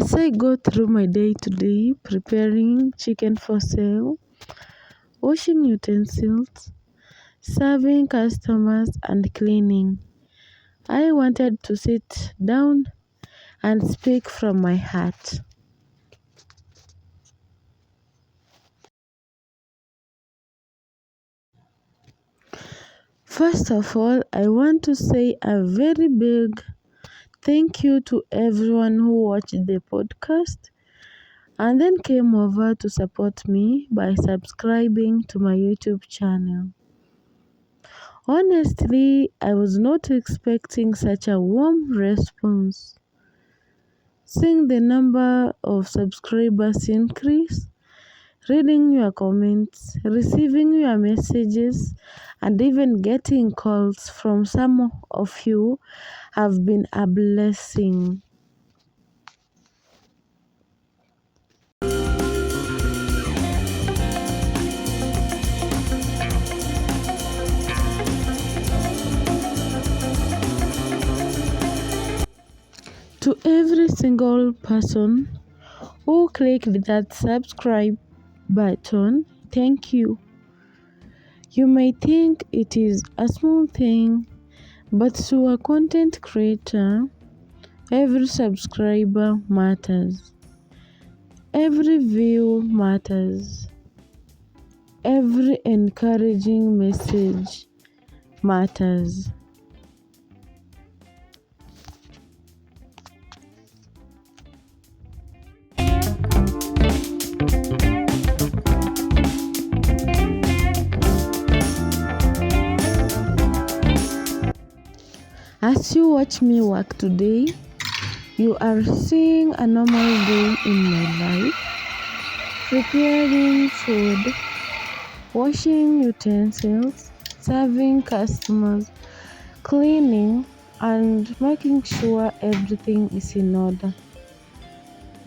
As I go through my day today, preparing chicken for sale, washing utensils, serving customers, and cleaning, I wanted to sit down and speak from my heart. First of all, I want to say a very big thank you to everyone who watched the podcast and then came over to support me by subscribing to my YouTube channel. Honestly, I was not expecting such a warm response. Seeing the number of subscribers increase, reading your comments, receiving your messages, and even getting calls from some of you have been a blessing. To every single person who clicked that subscribe button, thank you. You may think it is a small thing, but to a content creator, every subscriber matters. Every view matters. Every encouraging message matters. As you watch me work today, you are seeing a normal day in my life. Preparing food, washing utensils, serving customers, cleaning, and making sure everything is in order.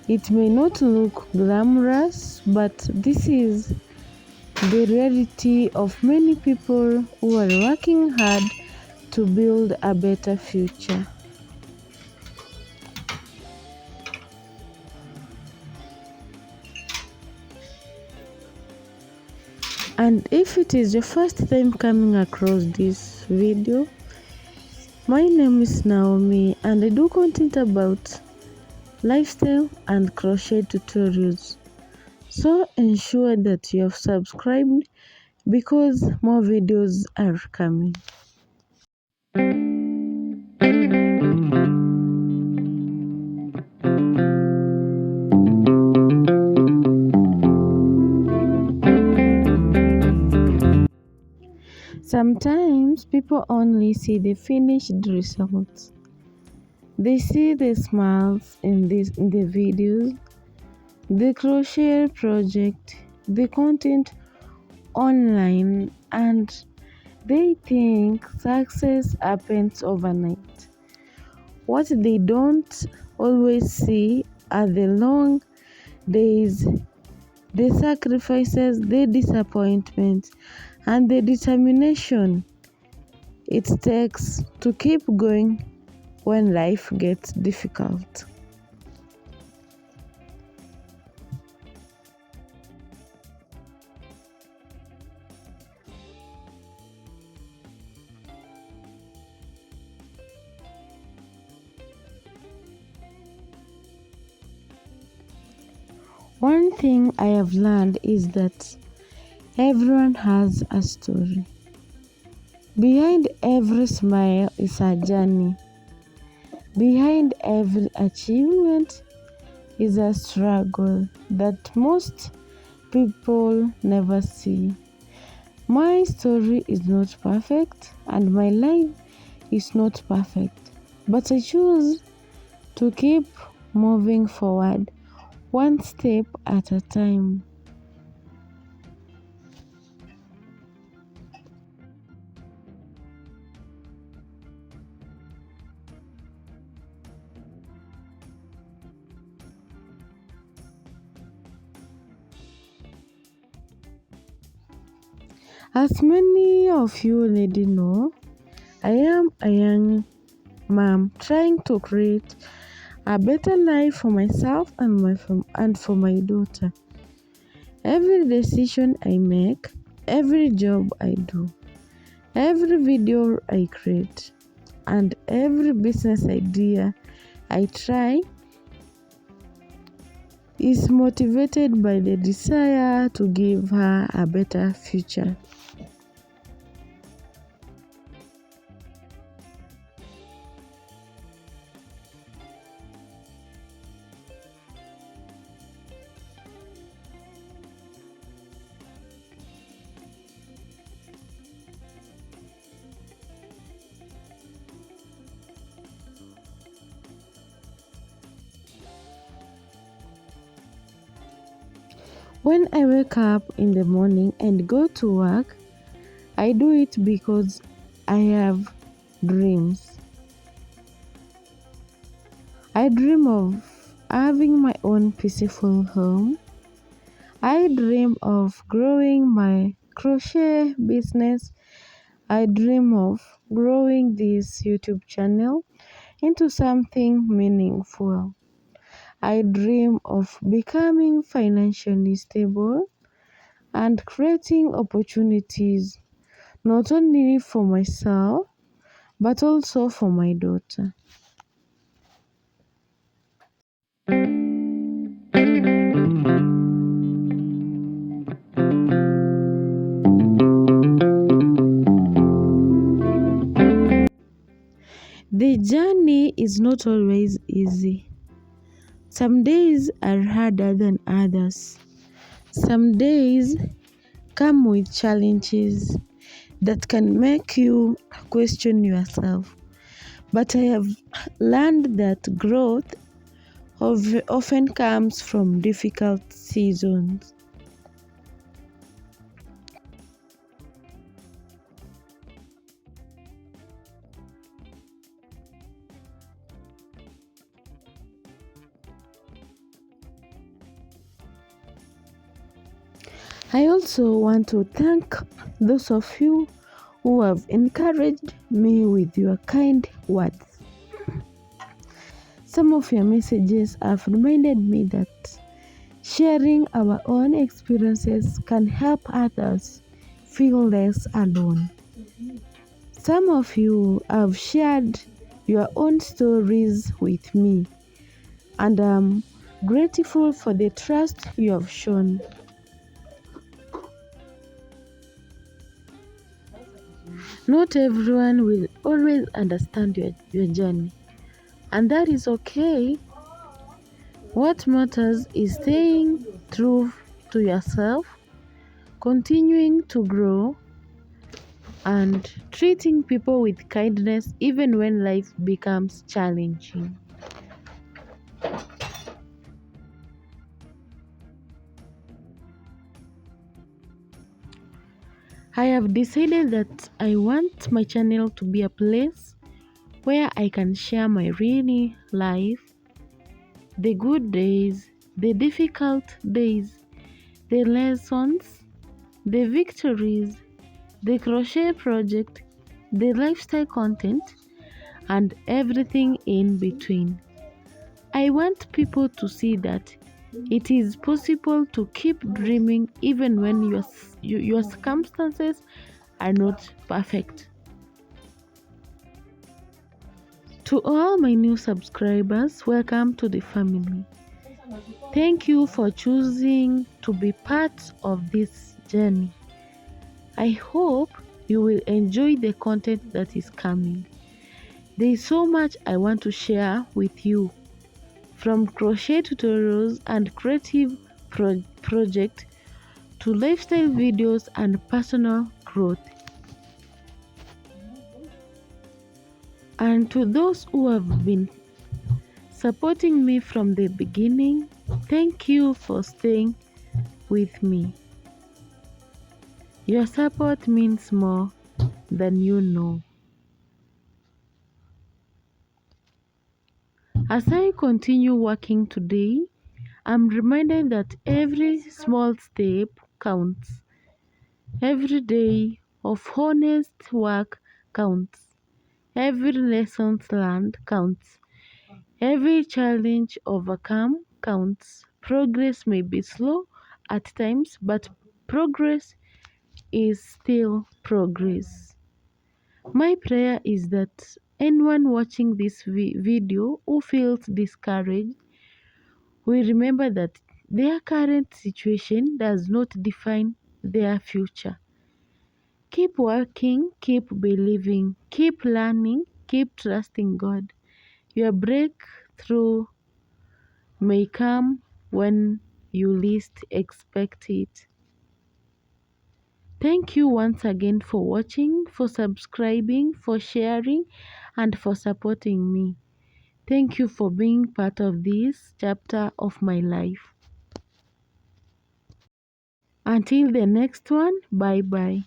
It may not look glamorous, but this is the reality of many people who are working hard to build a better future. And if it is your first time coming across this video, my name is Naomi and I do content about lifestyle and crochet tutorials. So ensure that you have subscribed because more videos are coming. Sometimes people only see the finished results. They see the smiles in the videos, the crochet project, the content online, and they think success happens overnight. What they don't always see are the long days, the sacrifices, the disappointments, and the determination it takes to keep going when life gets difficult. One thing I have learned is that everyone has a story. Behind every smile is a journey. Behind every achievement is a struggle that most people never see. My story is not perfect and my life is not perfect, but I choose to keep moving forward one step at a time. As many of you already know, I am a young mom trying to create a better life for myself and for my daughter. Every decision I make, every job I do, every video I create, and every business idea I try is motivated by the desire to give her a better future. When I wake up in the morning and go to work, I do it because I have dreams. I dream of having my own peaceful home. I dream of growing my crochet business. I dream of growing this YouTube channel into something meaningful. I dream of becoming financially stable and creating opportunities not only for myself but also for my daughter. The journey is not always easy. Some days are harder than others. Some days come with challenges that can make you question yourself. But I have learned that growth often comes from difficult seasons. I also want to thank those of you who have encouraged me with your kind words. Some of your messages have reminded me that sharing our own experiences can help others feel less alone. Some of you have shared your own stories with me, and I'm grateful for the trust you have shown. Not everyone will always understand your journey, and that is okay. What matters is staying true to yourself, continuing to grow, and treating people with kindness even when life becomes challenging. I have decided that I want my channel to be a place where I can share my really life, the good days, the difficult days, the lessons, the victories, the crochet project, the lifestyle content, and everything in between. I want people to see that it is possible to keep dreaming even when your circumstances are not perfect. To all my new subscribers, welcome to the family. Thank you for choosing to be part of this journey. I hope you will enjoy the content that is coming. There is so much I want to share with you, from crochet tutorials and creative projects to lifestyle videos and personal growth. And to those who have been supporting me from the beginning, thank you for staying with me. Your support means more than you know. As I continue working today, I'm reminded that every small step counts. Every day of honest work counts. Every lesson learned counts. Every challenge overcome counts. Progress may be slow at times, but progress is still progress. My prayer is that anyone watching this video who feels discouraged will remember that their current situation does not define their future. Keep working, keep believing, keep learning, keep trusting God. Your breakthrough may come when you least expect it. Thank you once again for watching, for subscribing, for sharing, and for supporting me. Thank you for being part of this chapter of my life. Until the next one, bye bye.